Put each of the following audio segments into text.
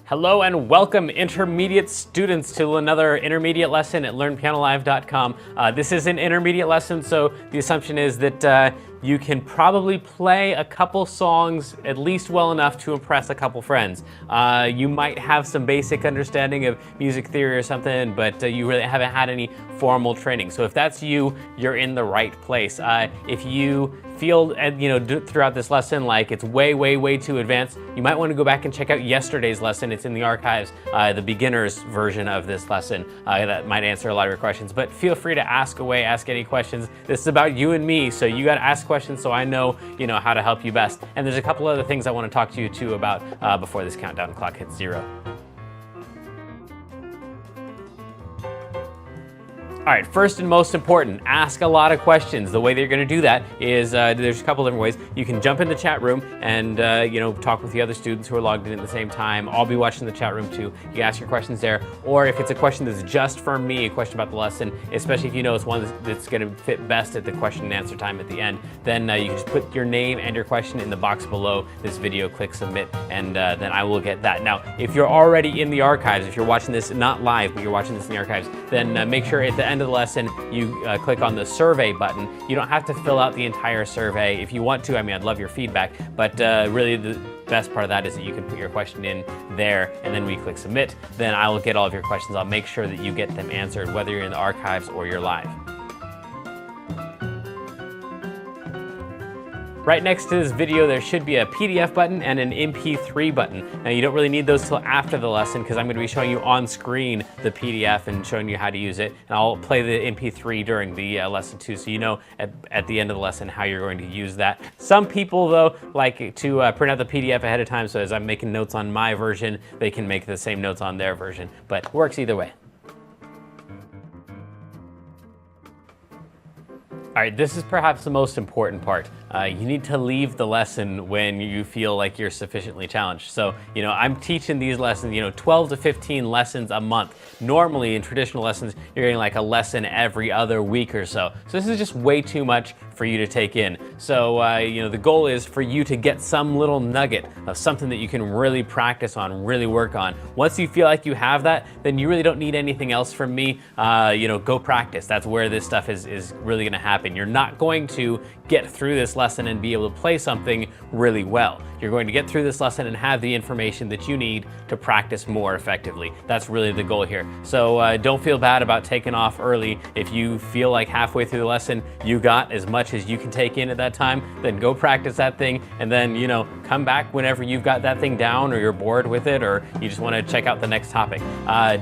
Hello and welcome, intermediate students, to another intermediate lesson at learnpianolive.com. This is an intermediate lesson, so the assumption is that you can probably play a couple songs at least well enough to impress a couple friends. You might have some basic understanding of music theory or something, but you really haven't had any formal training. So if that's you, you're in the right place. If you feel, throughout this lesson like it's way too advanced, you might want to go back and check out yesterday's lesson. It's in the archives, the beginner's version of this lesson. That might answer a lot of your questions, but feel free to ask away, ask any questions. This is about you and me, so you got to ask questions so I know, how to help you best. And there's a couple other things I want to talk to you too about before this countdown clock hits 0. All right, first and most important, ask a lot of questions. The way that you're gonna do that is, there's a couple different ways. You can jump in the chat room and talk with the other students who are logged in at the same time. I'll be watching the chat room too. You can ask your questions there. Or if it's a question that's just for me, a question about the lesson, especially if you know it's one that's gonna fit best at the question and answer time at the end, then you can just put your name and your question in the box below this video, click submit, and then I will get that. Now, if you're already in the archives, if you're watching this not live, but you're watching this in the archives, then make sure at the end of the lesson you click on the survey button. You don't have to fill out the entire survey. If you want to, I'd love your feedback, but really the best part of that is that you can put your question in there, and then when you click submit, then I will get all of your questions. I'll make sure that you get them answered, whether you're in the archives or you're live. Right next to this video, there should be a PDF button and an MP3 button. Now, you don't really need those till after the lesson because I'm going to be showing you on screen the PDF and showing you how to use it. And I'll play the MP3 during the lesson too, so you know at the end of the lesson how you're going to use that. Some people, though, like to print out the PDF ahead of time, so as I'm making notes on my version, they can make the same notes on their version, but works either way. All right, this is perhaps the most important part. You need to leave the lesson when you feel like you're sufficiently challenged. So, I'm teaching these lessons, 12 to 15 lessons a month. Normally in traditional lessons, you're getting like a lesson every other week or so. So this is just way too much for you to take in. So, the goal is for you to get some little nugget of something that you can really practice on, really work on. Once you feel like you have that, then you really don't need anything else from me. Go practice. That's where this stuff is really gonna happen. You're not going to get through this lesson and be able to play something really well. You're going to get through this lesson and have the information that you need to practice more effectively. That's really the goal here. So don't feel bad about taking off early. If you feel like halfway through the lesson you got as much as you can take in at that time, then go practice that thing, and then come back whenever you've got that thing down, or you're bored with it, or you just want to check out the next topic.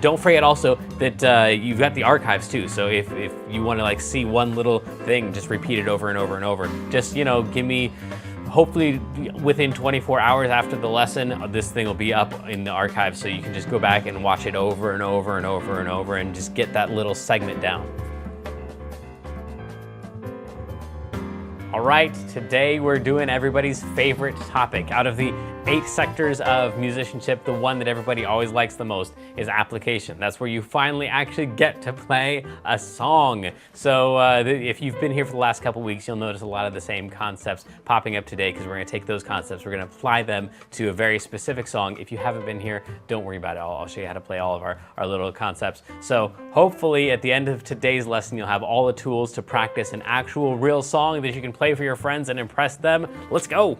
Don't forget also that you've got the archives too. So if you want to see one little thing, just repeat it over and over and over. Just give me, hopefully within 24 hours after the lesson, this thing will be up in the archive, so you can just go back and watch it over and over and over and over and just get that little segment down. All right, today we're doing everybody's favorite topic. Out of the 8 sectors of musicianship, the one that everybody always likes the most is application. That's where you finally actually get to play a song. So if you've been here for the last couple weeks, you'll notice a lot of the same concepts popping up today, because we're gonna take those concepts, we're gonna apply them to a very specific song. If you haven't been here, don't worry about it. I'll show you how to play all of our little concepts. So hopefully at the end of today's lesson, you'll have all the tools to practice an actual real song that you can play for your friends and impress them. Let's go.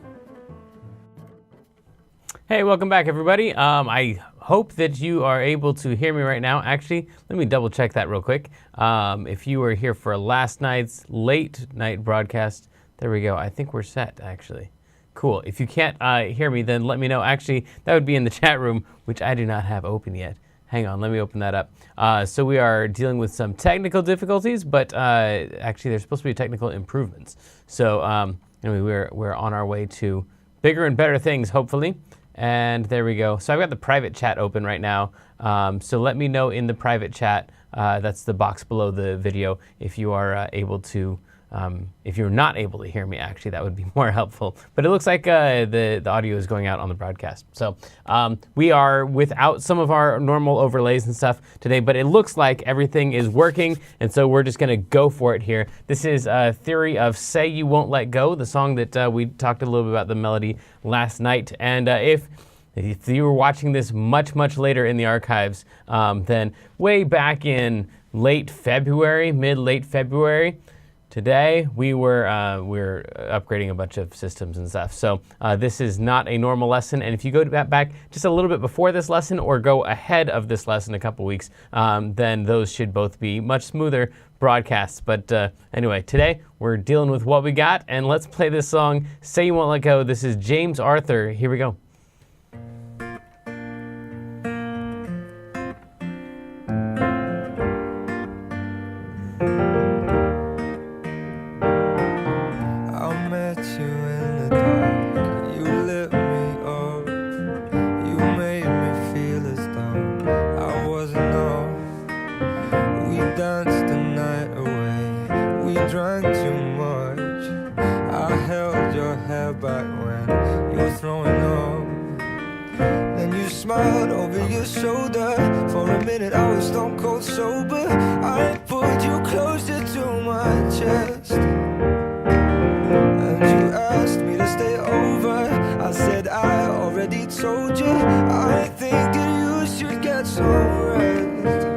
Hey, welcome back, everybody. I hope that you are able to hear me right now. Actually, let me double check that real quick. If you were here for last night's late night broadcast, there we go. I think we're set, actually. Cool. If you can't hear me, then let me know. Actually, that would be in the chat room, which I do not have open yet. Hang on, let me open that up. So we are dealing with some technical difficulties, but actually there's supposed to be technical improvements. So anyway, we're on our way to bigger and better things, hopefully. And there we go. So I've got the private chat open right now. So let me know in the private chat, that's the box below the video, if you are able to If you're not able to hear me, actually, that would be more helpful. But it looks like the audio is going out on the broadcast. So we are without some of our normal overlays and stuff today, but it looks like everything is working, and so we're just going to go for it here. This is Theory of Say You Won't Let Go, the song that we talked a little bit about the melody last night. And if If you were watching this much, much later in the archives, then way back in late February, mid-late February, today we're upgrading a bunch of systems and stuff. So this is not a normal lesson. And if you go back just a little bit before this lesson or go ahead of this lesson a couple weeks, then those should both be much smoother broadcasts. But anyway, today we're dealing with what we got, and let's play this song, Say You Won't Let Go. This is James Arthur. Here we go. Drank too much. I held your hair back when you were throwing up. Then you smiled over your shoulder. For a minute I was stone cold sober. I pulled you closer to my chest, and you asked me to stay over. I said I already told you. I think that you should get some rest.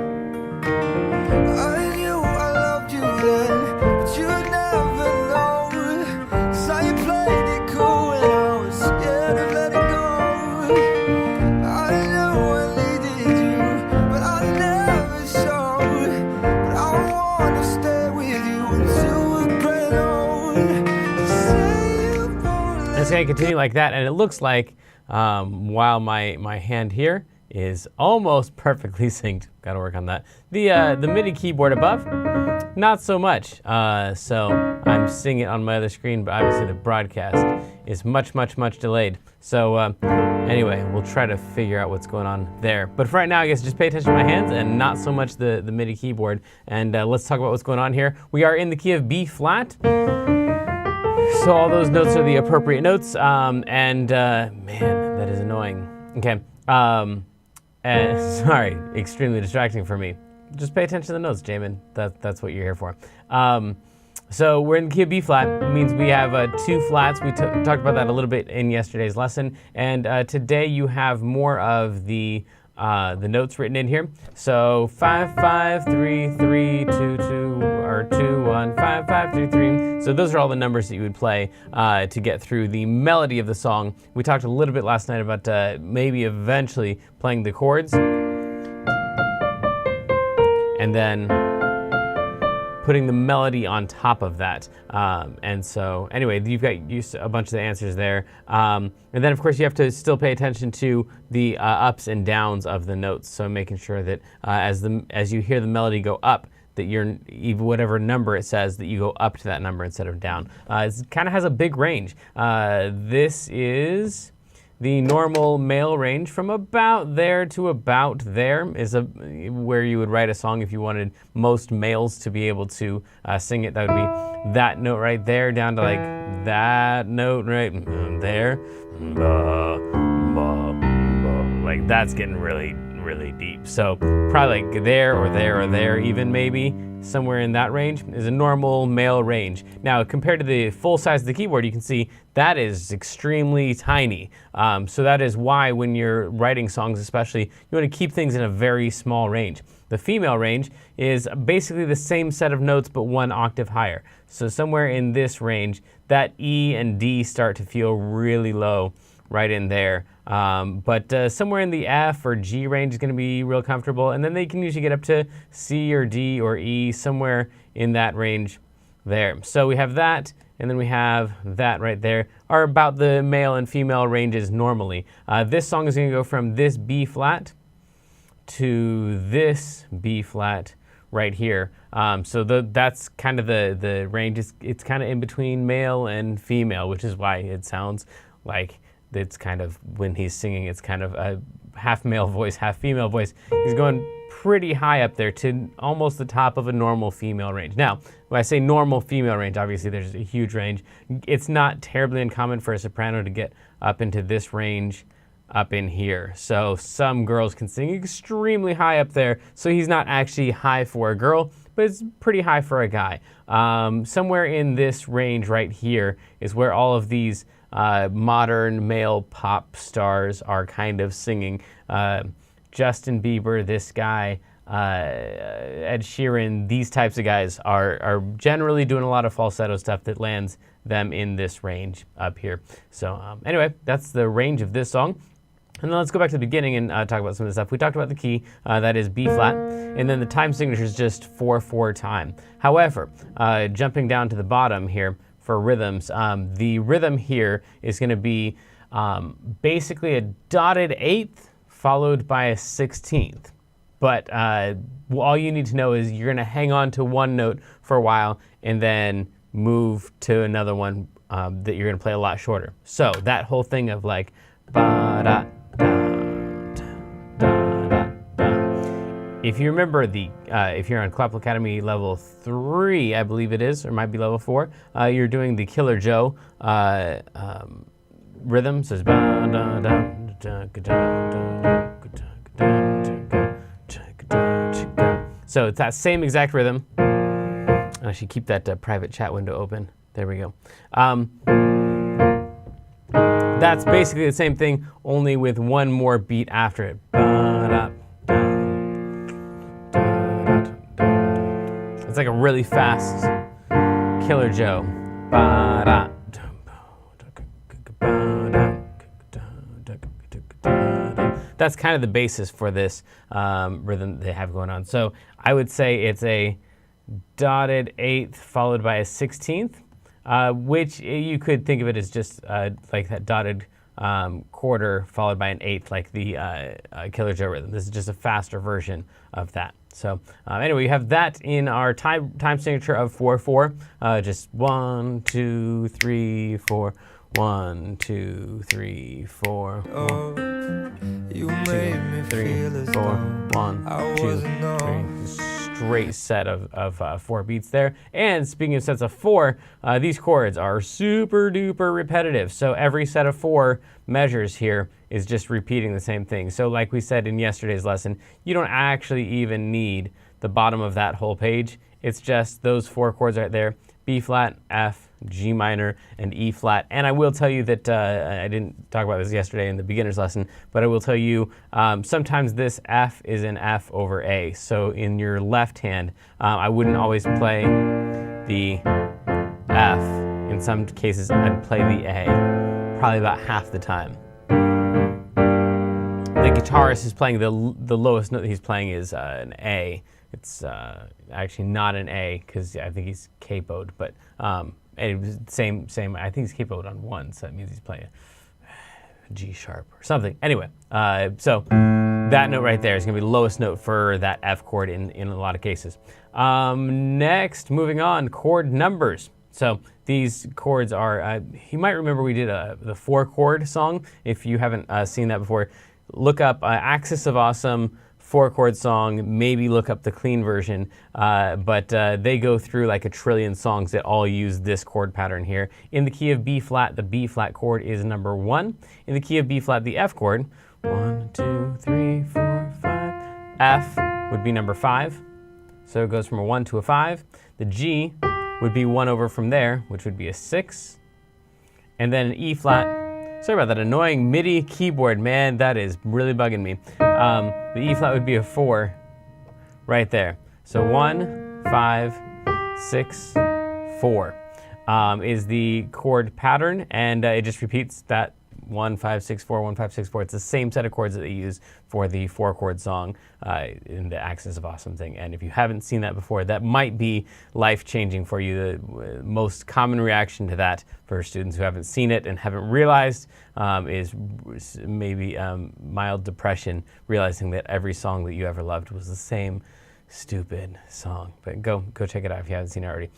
I knew I loved you then. It's going to continue like that, and it looks like while my hand here is almost perfectly synced, got to work on that. The MIDI keyboard above, not so much. So I'm seeing it on my other screen, but obviously the broadcast is much delayed. So anyway, we'll try to figure out what's going on there. But for right now, I guess just pay attention to my hands and not so much the MIDI keyboard. And let's talk about what's going on here. We are in the key of B flat. So all those notes are the appropriate notes, man, that is annoying. Okay, sorry, extremely distracting for me. Just pay attention to the notes, Jamin. That's what you're here for. So we're in the key of B flat. It means we have two flats. We talked about that a little bit in yesterday's lesson, and today you have more of the notes written in here. So 5 5 3 3 2 2 or 2 1 5 5 3 3. So those are all the numbers that you would play to get through the melody of the song. We talked a little bit last night about maybe eventually playing the chords, and then putting the melody on top of that. And so anyway, you've got a bunch of the answers there. And then of course you have to still pay attention to the ups and downs of the notes. So making sure that as you hear the melody go up, that whatever number it says, that you go up to that number instead of down. It kind of has a big range. This is the normal male range from about there to about there is where you would write a song if you wanted most males to be able to sing it. That would be that note right there down to like that note right there. Like that's getting really deep. So probably like there or there or there even maybe. Somewhere in that range is a normal male range. Now, compared to the full size of the keyboard, you can see that is extremely tiny. So that is why when you're writing songs especially, you want to keep things in a very small range. The female range is basically the same set of notes but one octave higher. So somewhere in this range, that E and D start to feel really low right in there. But somewhere in the F or G range is going to be real comfortable, and then they can usually get up to C or D or E, somewhere in that range there. So we have that, and then we have that right there, are about the male and female ranges normally. This song is going to go from this B flat to this B flat right here. So that's kind of the range. It's kind of in between male and female, which is why it sounds like it's kind of, when he's singing, it's kind of a half male voice, half female voice. He's going pretty high up there to almost the top of a normal female range. Now, when I say normal female range, obviously there's a huge range. It's not terribly uncommon for a soprano to get up into this range up in here. So some girls can sing extremely high up there. So he's not actually high for a girl, but it's pretty high for a guy. Somewhere in this range right here is where all of these modern male pop stars are kind of singing. Justin Bieber, this guy, Ed Sheeran, these types of guys are generally doing a lot of falsetto stuff that lands them in this range up here. So anyway, that's the range of this song. And then let's go back to the beginning and talk about some of the stuff. We talked about the key, that is B flat, and then the time signature is just 4/4 time. However, jumping down to the bottom here for rhythms, the rhythm here is going to be basically a dotted eighth followed by a 16th. But all you need to know is you're going to hang on to one note for a while and then move to another one that you're going to play a lot shorter. So that whole thing of like ba-da, if you remember if you're on Clapple Academy level 3, I believe it is, or might be level 4, you're doing the Killer Joe rhythm. So it's so it's that same exact rhythm. I should keep that private chat window open. There we go. That's basically the same thing, only with one more beat after it. It's like a really fast Killer Joe. That's kind of the basis for this rhythm they have going on. So I would say it's a dotted eighth followed by a 16th, which you could think of it as just like that dotted quarter followed by an eighth, like the Killer Joe rhythm. This is just a faster version of that. So anyway, you have that in our time signature of 4/4. Just 1, 2, 3, 4. 1, 2, 3, 4. You made me feel as though 1, I 2, wasn't 3. Straight set of 4 beats there. And speaking of sets of 4, these chords are super duper repetitive. So every set of 4 measures here is just repeating the same thing. So like we said in yesterday's lesson, you don't actually even need the bottom of that whole page. It's just those 4 chords right there: B flat, F, G minor, and E flat. And I will tell you that I didn't talk about this yesterday in the beginner's lesson, but I will tell you sometimes this F is an F over A. So in your left hand, I wouldn't always play the F. In some cases, I'd play the A, probably about half the time. The guitarist is playing the lowest note that he's playing is an A. It's actually not an A because I think he's capoed, but same. I think he's capoed on 1, so that means he's playing a G sharp or something. Anyway, so that note right there is going to be the lowest note for that F chord in a lot of cases. Next, moving on, chord numbers. So these chords are, you might remember we did the 4-chord song. If you haven't seen that before, look up Axis of Awesome 4-chord song, maybe look up the clean version, but they go through like a trillion songs that all use this chord pattern here. In the key of B flat, the B flat chord is number 1. In the key of B flat, the F chord, 1, 2, 3, 4, 5. F would be number 5, so it goes from a 1 to a 5. The G would be 1 over from there, which would be a 6. And then an E flat. Sorry about that annoying MIDI keyboard, man, that is really bugging me. The E flat would be a 4 right there. So 1, 5, 6, 4 is the chord pattern, and it just repeats that 1, 5, 6, 4, 1, 5, 6, 4. It's the same set of chords that they use for the 4-chord song in the Axis of Awesome thing. And if you haven't seen that before, that might be life-changing for you. The most common reaction to that for students who haven't seen it and haven't realized is maybe mild depression, realizing that every song that you ever loved was the same stupid song. But go check it out if you haven't seen it already.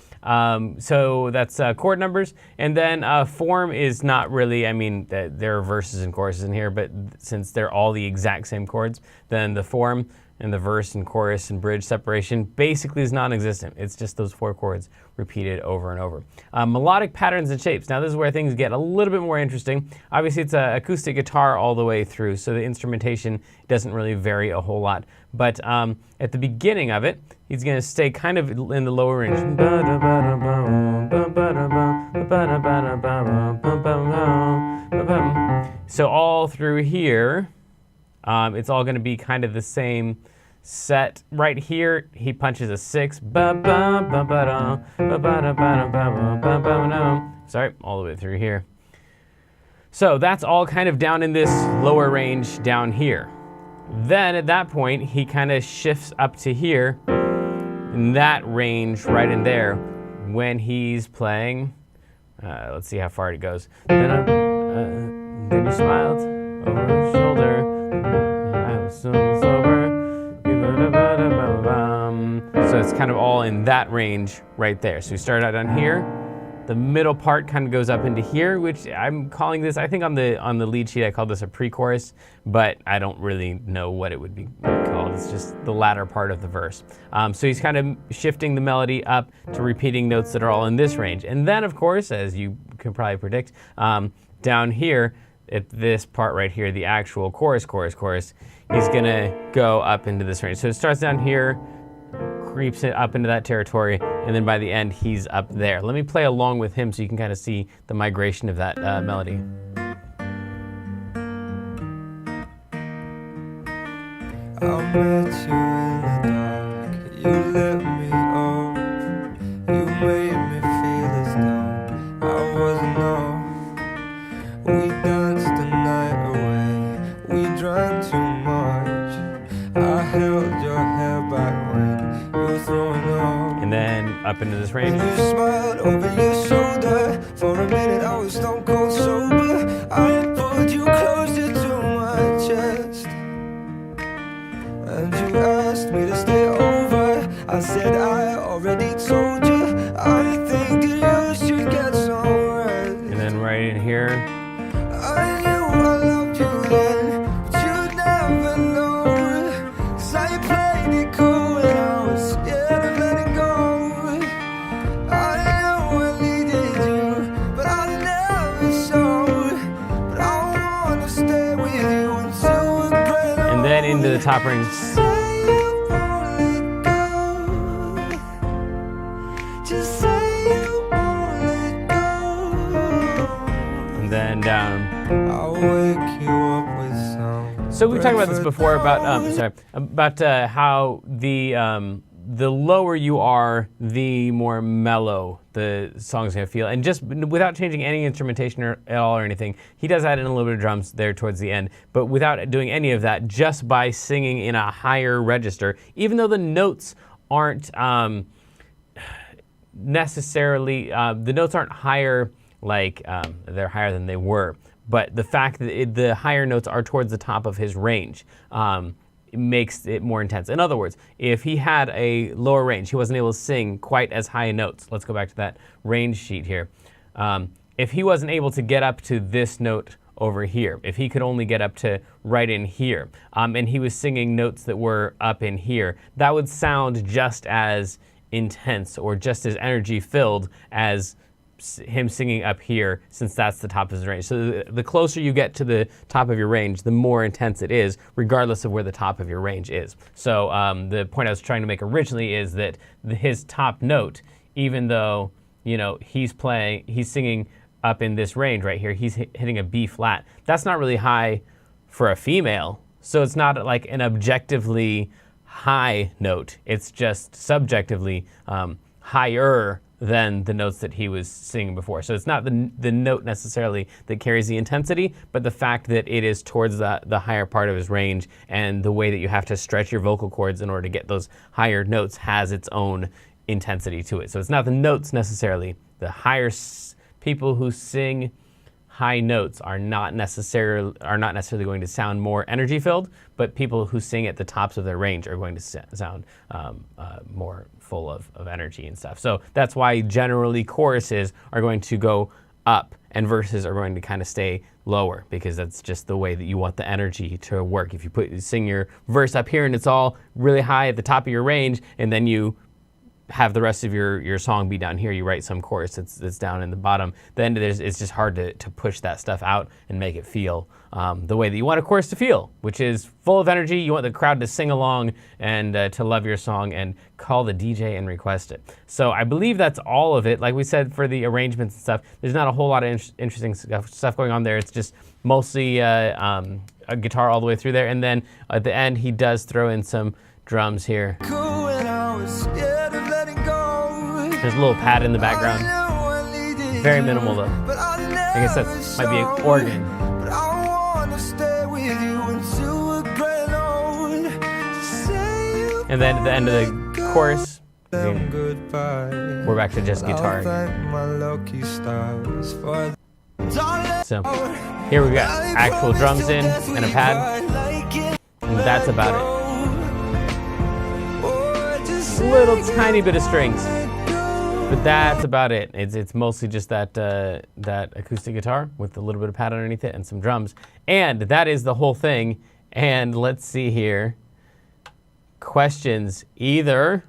So that's chord numbers. And then form is not really, I mean, there are verses and choruses in here, but since they're all the exact same chords, then the form and the verse and chorus and bridge separation basically is non-existent. It's just those 4 chords repeated over and over. Melodic patterns and shapes. Now this is where things get a little bit more interesting. Obviously it's an acoustic guitar all the way through, so the instrumentation doesn't really vary a whole lot. But at the beginning of it, he's going to stay kind of in the lower range. So all through here, it's all going to be kind of the same set. Right here, he punches a 6. Sorry, all the way through here. So that's all kind of down in this lower range down here. Then at that point, he kind of shifts up to here, in that range right in there, when he's playing. Let's see how far it goes. Then you smiled over her shoulder. I was so sober. So it's kind of all in that range right there. So we start out on here. The middle part kind of goes up into here, which I'm calling this, I think on the lead sheet I called this a pre-chorus, but I don't really know what it would be called. It's just the latter part of the verse. So he's kind of shifting the melody up to repeating notes that are all in this range. And then, of course, as you can probably predict, down here, at this part right here, the actual chorus, he's gonna go up into this range. So it starts down here, creeps it up into that territory, and then by the end, he's up there. Let me play along with him so you can kind of see the migration of that melody. I met you in the dark, you lit me up, you made me feel as though I wasn't alone. We danced the night away, we drank too much, I held your hair back when you were throwing up. And then up into this range. And you smiled over your shoulder, for a minute I was stone cold sober, I pulled you closer to my chest. And you asked me to stay over. I said I already told you. I think that you should get some rest. And then right in here. I knew I loved you then, but you'd never know. 'Cause I played it cool and I was scared of letting go. I know I needed you, but I never showed. But I wanna stay with you until we're great. And then into the top range. And then down. I'll wake you up with some. So we talked about this before about how the lower you are, the more mellow the song's gonna feel, and just without changing any instrumentation at all or anything. He does add in a little bit of drums there towards the end, but without doing any of that, just by singing in a higher register, even though the notes aren't necessarily the notes aren't higher like they're higher than they were, but the fact that the higher notes are towards the top of his range it makes it more intense. In other words, if he had a lower range, he wasn't able to sing quite as high notes. Let's go back to that range sheet here. If he wasn't able to get up to this note over here, if he could only get up to right in here, and he was singing notes that were up in here, that would sound just as intense or just as energy filled as him singing up here, since that's the top of his range. So the closer you get to the top of your range, the more intense it is, regardless of where the top of your range is. So the point I was trying to make originally is that his top note, even though he's singing up in this range right here, he's hitting a B flat. That's not really high for a female, so it's not like an objectively high note. It's just subjectively higher than the notes that he was singing before. So it's not the note necessarily that carries the intensity, but the fact that it is towards the higher part of his range, and the way that you have to stretch your vocal cords in order to get those higher notes has its own intensity to it. So it's not the notes necessarily. The higher people who sing high notes are not necessarily going to sound more energy filled, but people who sing at the tops of their range are going to sound more full of energy and stuff. So that's why generally choruses are going to go up and verses are going to kind of stay lower, because that's just the way that you want the energy to work. If you sing your verse up here and it's all really high at the top of your range, and then you have the rest of your song be down here. You write some chorus that's down in the bottom. Then it's just hard to push that stuff out and make it feel the way that you want a chorus to feel, which is full of energy. You want the crowd to sing along and to love your song and call the DJ and request it. So I believe that's all of it. Like we said, for the arrangements and stuff, there's not a whole lot of interesting stuff going on there. It's just mostly a guitar all the way through there. And then at the end, he does throw in some drums here. There's a little pad in the background. Very minimal though. I guess that might be an organ. And then at the end of the chorus, we're back to just guitar again. So here we got actual drums in and a pad. And that's about it. Little tiny bit of strings. But that's about it. It's mostly just that acoustic guitar with a little bit of pad underneath it and some drums. And that is the whole thing. And let's see here. Questions. Either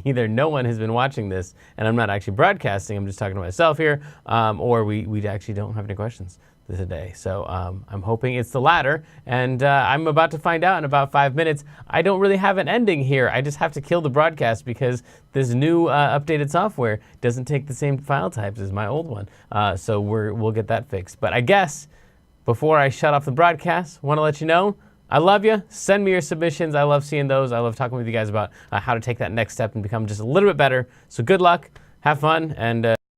no one has been watching this and I'm not actually broadcasting, I'm just talking to myself here, or we actually don't have any questions today. So I'm hoping it's the latter, and I'm about to find out in about 5 minutes. I don't really have an ending here. I just have to kill the broadcast because this new updated software doesn't take the same file types as my old one. So we'll get that fixed. But I guess before I shut off the broadcast, I want to let you know I love you. Send me your submissions. I love seeing those. I love talking with you guys about how to take that next step and become just a little bit better. So good luck, have fun, and